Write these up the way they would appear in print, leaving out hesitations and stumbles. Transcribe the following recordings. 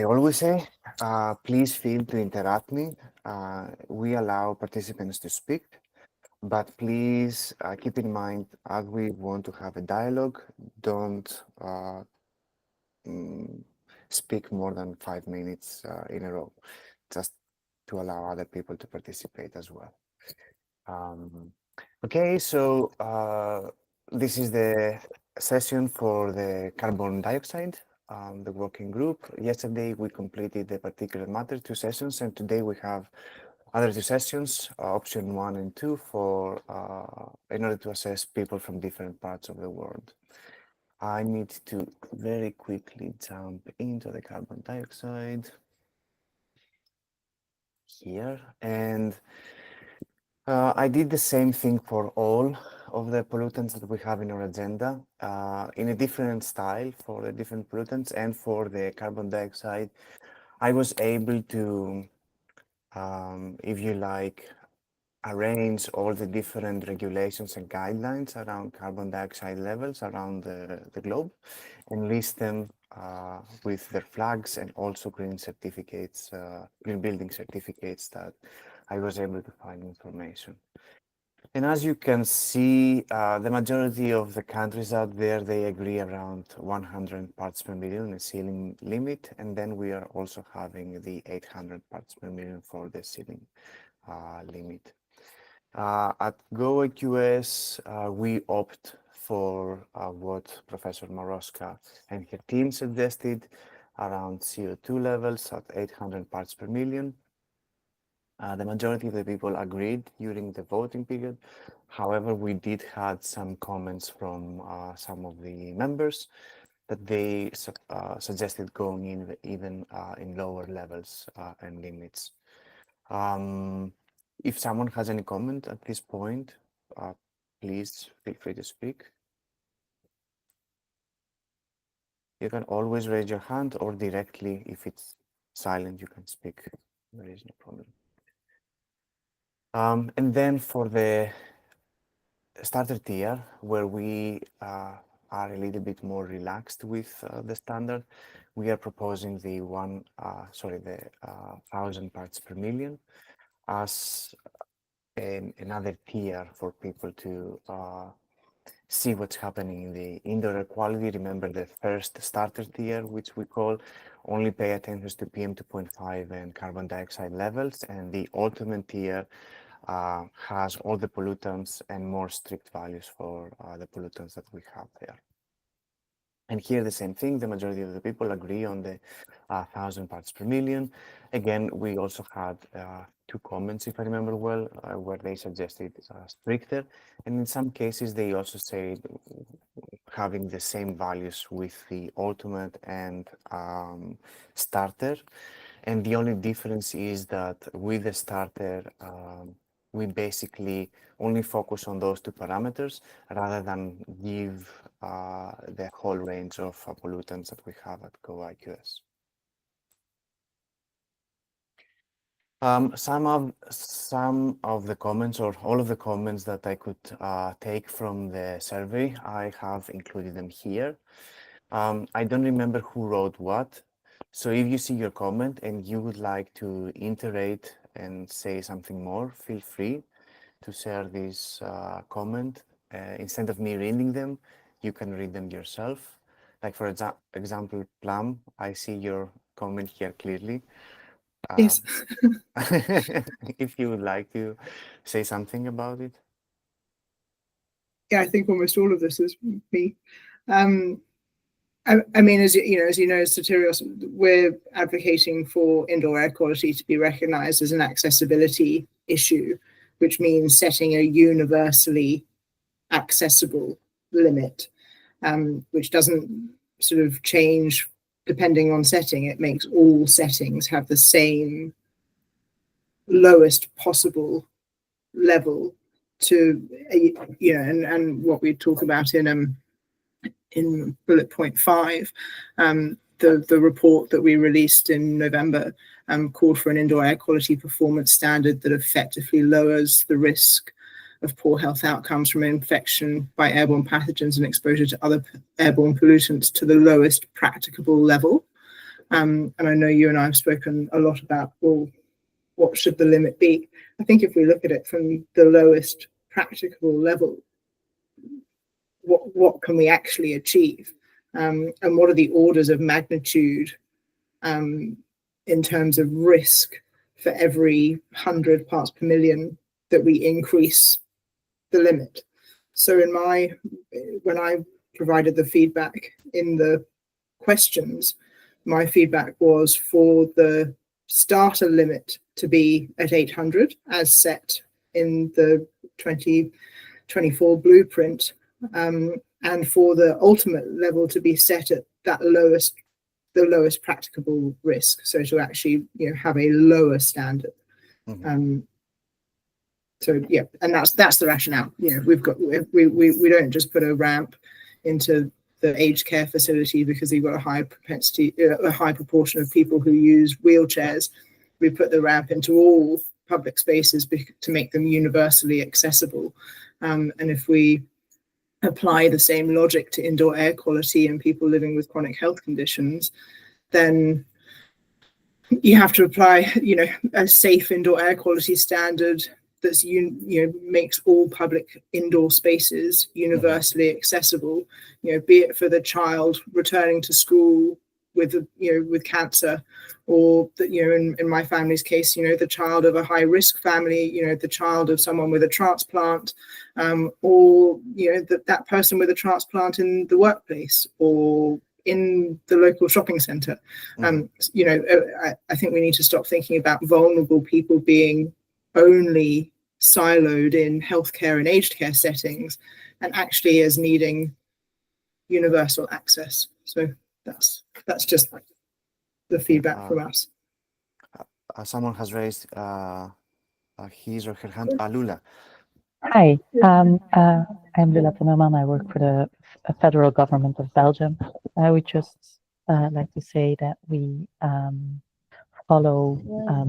I always say, please feel to interrupt me. We allow participants to speak, but please keep in mind, as we want to have a dialogue, don't mm, speak more than 5 minutes in a row, just to allow other people to participate as well. Um, okay, so this is the session for the carbon dioxide, the working group. Yesterday we completed the particulate matter 2 sessions, and today we have other 2 sessions, option 1 and 2, for in order to assess people from different parts of the world. I need to very quickly jump into the carbon dioxide here, and I did the same thing for all of the pollutants that we have in our agenda, in a different style for the different pollutants, and for the carbon dioxide, I was able to, if you like, arrange all the different regulations and guidelines around carbon dioxide levels around the globe and list them with their flags and also green certificates, green building certificates that I was able to find information. And as you can see, the majority of the countries out there, they agree around 100 parts per million, a ceiling limit. And then we are also having the 800 parts per million for the ceiling limit. At GoAQS, we opt for what Professor Maroska and her team suggested, around CO2 levels at 800 parts per million. The majority of the people agreed during the voting period. However, we did have some comments from some of the members that they suggested going in even in lower levels and limits. If someone has any comment at this point, uh, please feel free to speak. You can always raise your hand, or directly, if it's silent, you can speak. There is no problem. And then for the starter tier, where we are a little bit more relaxed with the standard, we are proposing the 1,000 parts per million as another tier for people to see what's happening in the indoor air quality. Remember the first starter tier, which we call, only pay attention to PM2.5 and carbon dioxide levels, and the ultimate tier has all the pollutants and more strict values for the pollutants that we have there. And here the same thing, the majority of the people agree on the 1,000 parts per million. Again, we also had 2 comments, if I remember well, where they suggested stricter. And in some cases, they also say having the same values with the ultimate and starter. And the only difference is that with the starter, we basically only focus on those 2 parameters rather than give the whole range of pollutants that we have at GoIQS. Some of the comments, or all of the comments that I could take from the survey, I have included them here. I don't remember who wrote what. So if you see your comment and you would like to iterate and say something more, feel free to share this comment. Instead of me reading them, you can read them yourself. Like for example, Plum, I see your comment here clearly. Yes. If you would like to say something about it. Yeah, I think almost all of this is me. I mean, as you know, Soterios, we're advocating for indoor air quality to be recognised as an accessibility issue, which means setting a universally accessible limit, which doesn't sort of change depending on setting. It makes all settings have the same lowest possible level to, and what we talk about in bullet point 5, the report that we released in November called for an indoor air quality performance standard that effectively lowers the risk of poor health outcomes from infection by airborne pathogens and exposure to other airborne pollutants to the lowest practicable level. And I know you and I have spoken a lot about, well, what should the limit be? I think if we look at it from the lowest practicable level, what can we actually achieve? And what are the orders of magnitude in terms of risk for every 100 parts per million that we increase the limit? So when I provided the feedback in the questions, my feedback was for the starter limit to be at 800 as set in the 2024 blueprint, and for the ultimate level to be set at that the lowest practicable risk. So to actually, have a lower standard. Mhm. So yeah, and that's the rationale. We don't just put a ramp into the aged care facility because we've got a high proportion of people who use wheelchairs. We put the ramp into all public spaces to make them universally accessible. And if we apply the same logic to indoor air quality and people living with chronic health conditions, then you have to apply, a safe indoor air quality standard that's makes all public indoor spaces universally accessible. Be it for the child returning to school with cancer, or that in my family's case, the child of a high risk family, the child of someone with a transplant, or that person with a transplant in the workplace or in the local shopping centre. I think we need to stop thinking about vulnerable people being only siloed in healthcare and aged care settings, and actually as needing universal access. So that's just the feedback from us. Someone has raised his or her hand. Lula. Hi, I'm Lula Timmerman. I work for the federal government of Belgium. I would just like to say that we follow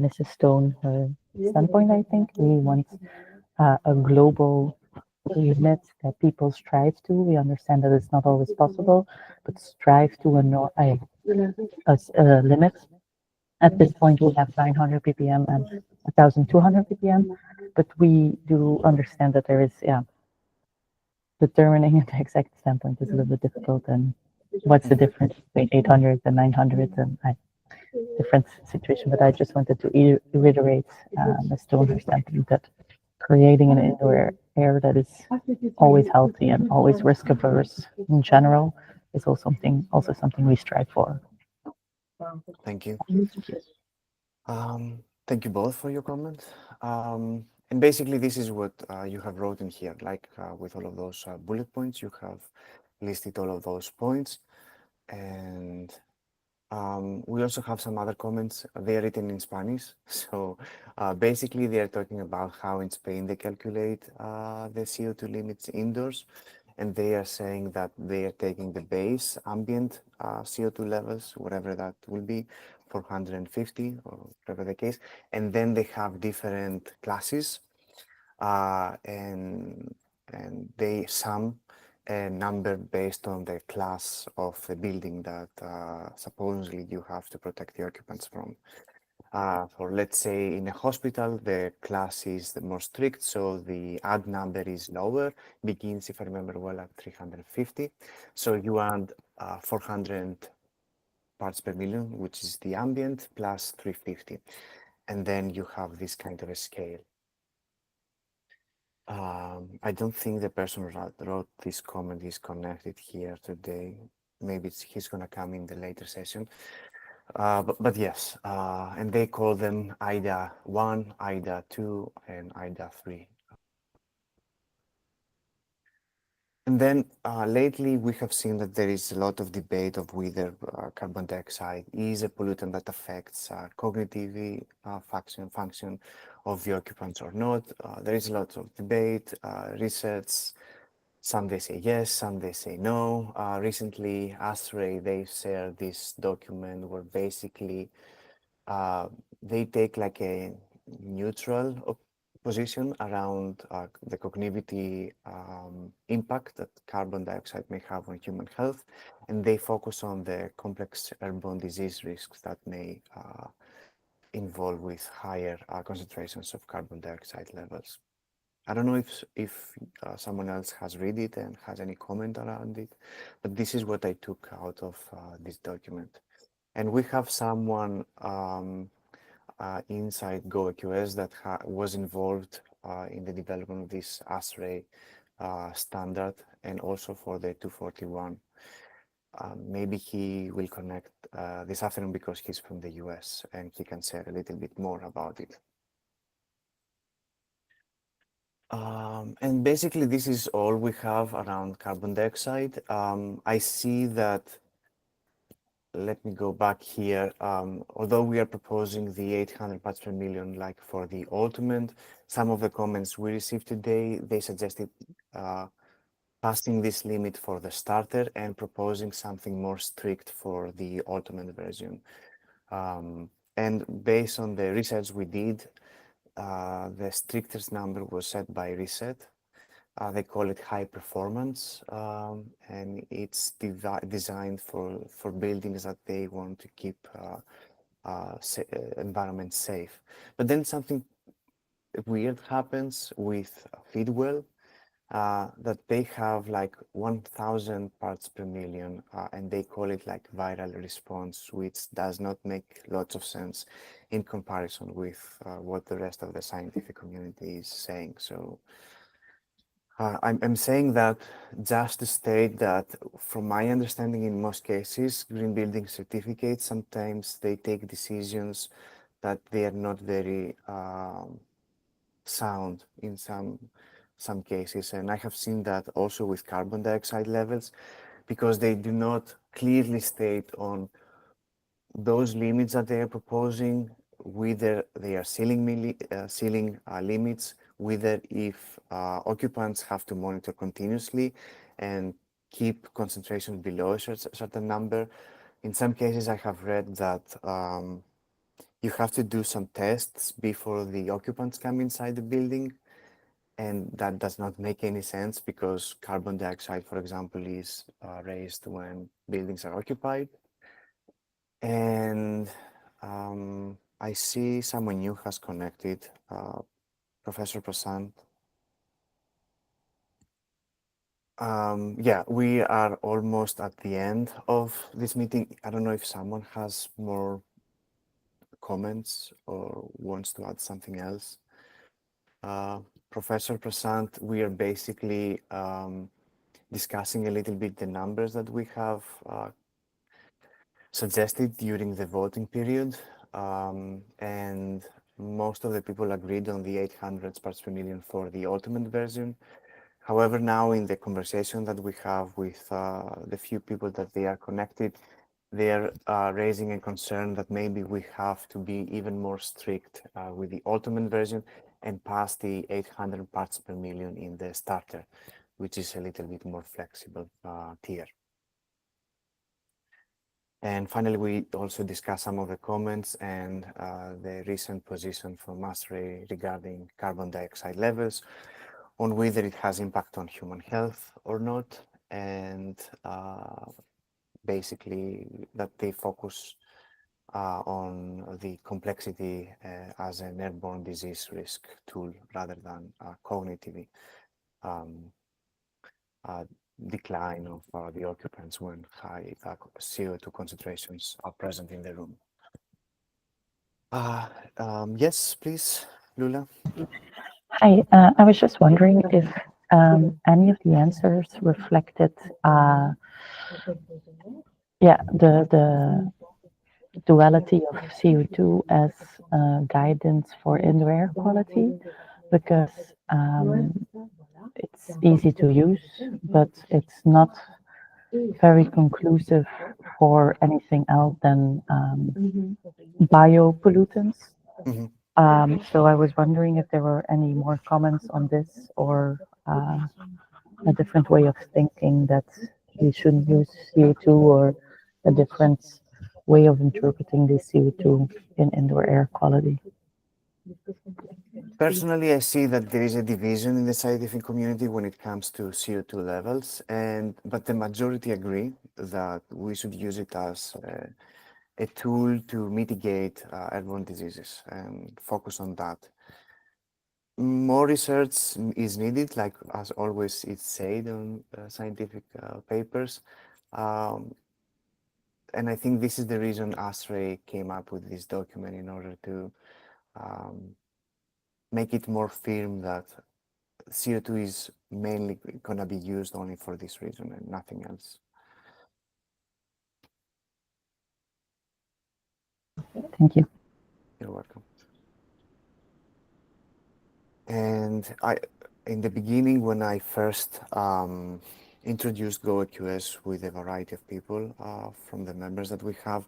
Mrs. Stone, her standpoint, I think. We want a global limit that people strive to. We understand that it's not always possible, but strive to a limit. At this point, we have 900 ppm and 1,200 ppm, but we do understand that there is, determining the exact standpoint is a little bit difficult. And what's the difference between 800 and 900 and different situation. But I just wanted to reiterate Ms. Stoner's standpoint that creating an indoor air that is always healthy and always risk averse in general is also something we strive for. Thank you. Thank you both for your comments. And basically, this is what you have wrote in here, like with all of those bullet points, you have listed all of those points. And we also have some other comments. They are written in Spanish. So basically, they are talking about how in Spain they calculate the CO2 limits indoors. And they are saying that they are taking the base ambient CO2 levels, whatever that will be, 450 or whatever the case. And then they have different classes and they sum a number based on the class of the building that supposedly you have to protect the occupants from. For, let's say, in a hospital, the class is the more strict, so the add number is lower, begins, if I remember well, at 350. So you add 400 parts per million, which is the ambient, plus 350. And then you have this kind of a scale. I don't think the person who wrote this comment is connected here today. Maybe he's going to come in the later session. But yes, and they call them IDA 1, IDA 2, and IDA 3. And then lately we have seen that there is a lot of debate of whether carbon dioxide is a pollutant that affects cognitive function of the occupants or not. There is a lot of debate, research. Some they say yes, some they say no. Recently, ASTRAE, they shared this document where basically they take like a neutral position around the cognitivity impact that carbon dioxide may have on human health, and they focus on the complex airborne disease risks that may involve with higher concentrations of carbon dioxide levels. I don't know if someone else has read it and has any comment around it, but this is what I took out of this document. And we have someone inside GoAQS that was involved in the development of this ASHRAE standard and also for the 241. Maybe he will connect this afternoon because he's from the US and he can share a little bit more about it. And basically, this is all we have around carbon dioxide. I see that, let me go back here. Although we are proposing the 800 parts per million, like for the ultimate, some of the comments we received today, they suggested passing this limit for the starter and proposing something more strict for the ultimate version. And based on the research we did, the strictest number was set by Reset. They call it high performance, and it's designed for buildings that they want to keep environment safe. But then something weird happens with Feedwell, that they have like 1,000 parts per million, and they call it like viral response, which does not make lots of sense in comparison with what the rest of the scientific community is saying. So I'm saying that just to state that from my understanding, in most cases, green building certificates, sometimes they take decisions that they are not very sound in some cases. And I have seen that also with carbon dioxide levels, because they do not clearly state on those limits that they are proposing, whether they are ceiling limits, whether if occupants have to monitor continuously and keep concentration below a certain number. In some cases, I have read that you have to do some tests before the occupants come inside the building. And that does not make any sense because carbon dioxide, for example, is raised when buildings are occupied. And I see someone new has connected, Professor Prasant. Yeah, we are almost at the end of this meeting. I don't know if someone has more comments or wants to add something else. Professor Prasant, we are basically discussing a little bit the numbers that we have suggested during the voting period, and most of the people agreed on the 800 parts per million for the ultimate version. However, now in the conversation that we have with the few people that they are connected, they are raising a concern that maybe we have to be even more strict with the ultimate version and pass the 800 parts per million in the starter, which is a little bit more flexible tier. And finally, we also discussed some of the comments and the recent position from ASHRAE regarding carbon dioxide levels, on whether it has impact on human health or not, and basically that they focus on the complexity as an airborne disease risk tool rather than cognitive decline of the occupants when high CO2 concentrations are present in the room. Yes, please, Lula. Hi, I was just wondering if any of the answers reflected, the duality of CO2 as guidance for indoor air quality, because it's easy to use, but it's not very conclusive for anything else than biopollutants. Mm-hmm. So I was wondering if there were any more comments on this, or a different way of thinking that we shouldn't use CO2, or a different way of interpreting the CO2 in indoor air quality. Personally, I see that there is a division in the scientific community when it comes to CO2 levels, but the majority agree that we should use it as a tool to mitigate airborne diseases and focus on that. More research is needed, like as always it's said on scientific papers. And I think this is the reason ASRE came up with this document in order to make it more firm that CO2 is mainly going to be used only for this reason and nothing else. Thank you. You're welcome. And in the beginning, when I first introduced GoAQS with a variety of people from the members that we have,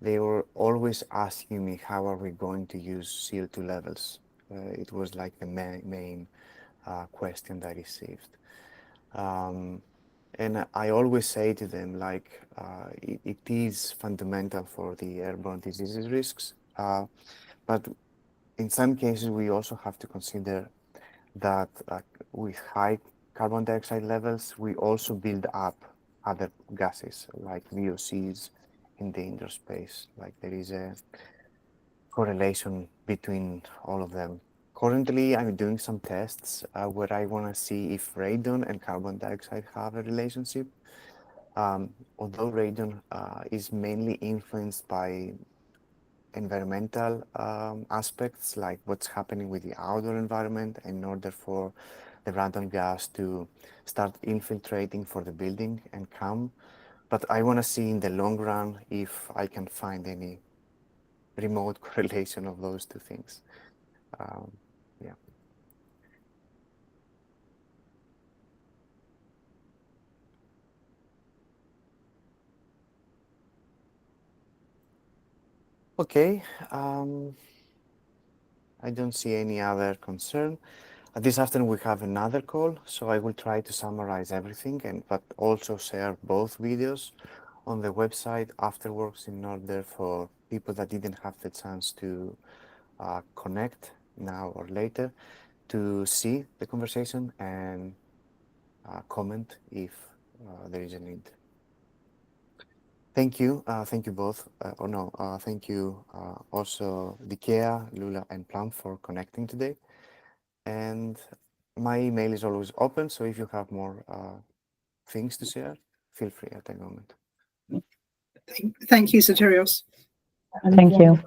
they were always asking me, how are we going to use CO2 levels? It was like the main question that I received. And I always say to them, like, it is fundamental for the airborne diseases risks, but in some cases, we also have to consider that with high carbon dioxide levels, we also build up other gases like VOCs in the indoor space. Like there is a correlation between all of them. Currently, I'm doing some tests where I want to see if radon and carbon dioxide have a relationship. Although radon is mainly influenced by environmental aspects, like what's happening with the outdoor environment in order for the radon gas to start infiltrating for the building and come. But I want to see in the long run if I can find any remote correlation of those two things. Yeah. Okay. I don't see any other concern. This afternoon we have another call, so I will try to summarize everything, but also share both videos on the website afterwards in order for people that didn't have the chance to connect now or later to see the conversation and comment if there is a need. Thank you both. Thank you also Dikea, Lula, and Plum for connecting today. And my email is always open, so if you have more things to share, feel free at any moment. Thank you, Sotirios. Thank you.